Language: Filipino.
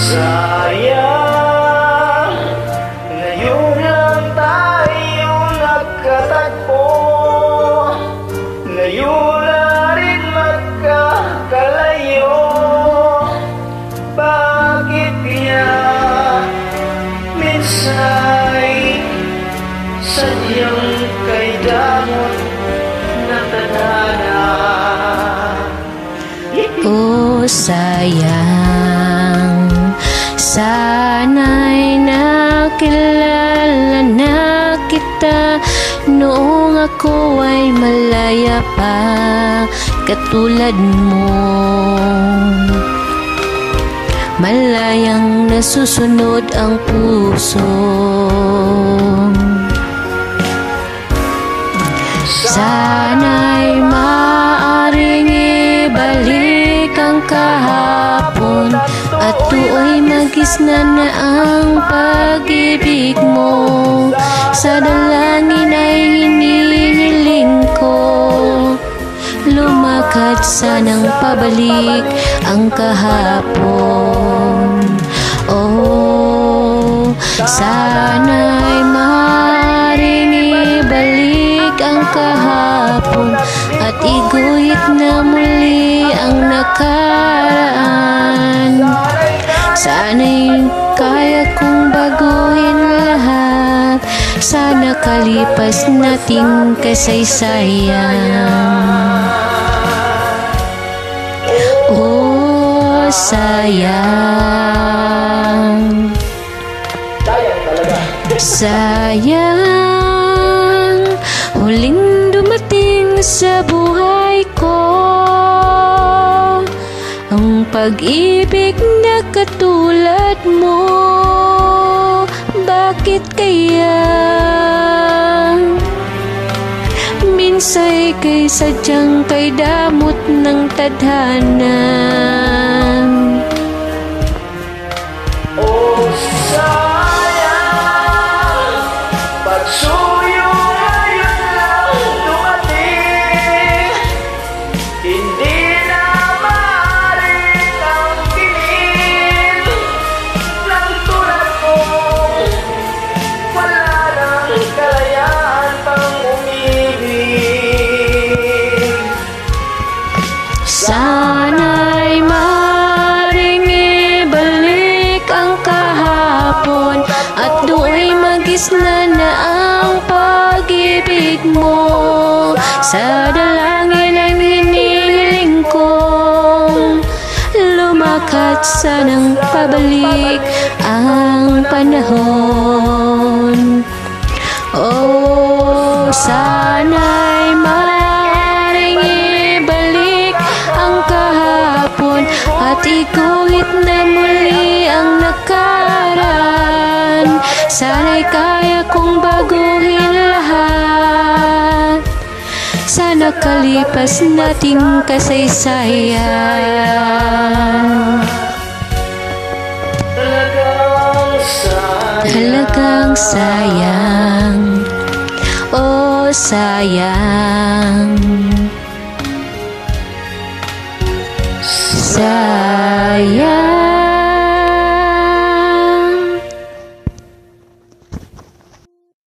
Sayang, ngayon lang tayo nagkatagpo. Ngayon na rin magkakalayo. Bakit kaya minsa'y sadyang kay damot na tadhana? Oh, sayang, sana'y nakilala na kita noong ako ay malaya pa katulad mo. Malayang nasusunod ang puso. Sana'y maaring ibalik ang kahapon at tuoy magisna na ang pag-ibig mo. Sa dalangin ay hinihiling ko, lumakad sanang pabalik ang kahapon. Oh, sana'y maaaring ibalik ang kahapon at iguhit na muli ang nakaraan. Sana'y kaya kong baguhin lahat, sana kalipas nating kasaysayan. Oh, sayang, sayang, huling dumating sa buhay ko ang pag-ibig na katulad mo. Bakit kaya minsa'y kay sadyang kay damot ng tadhana? Oh, sayang, pagsuyo ngayon lang dumating. Hindi na maaring ang tingin ng tulad ko. Wala nang kalayaan pang umibig. Sana'y maaaring ibalik ang kahapon at do'y magisna na ang pag-ibig mo. Sa dalangin ang hinihiling kong lumakad sanang pabalik ang panahon. Oh, sana'y maaaring ibalik ang kahapon at iguhit na muli ang nakaraan. Sana'y kaya kong baguhin lahat, sana kalipas nating kasaysayan. Talagang sayang, oh sayang, sayang.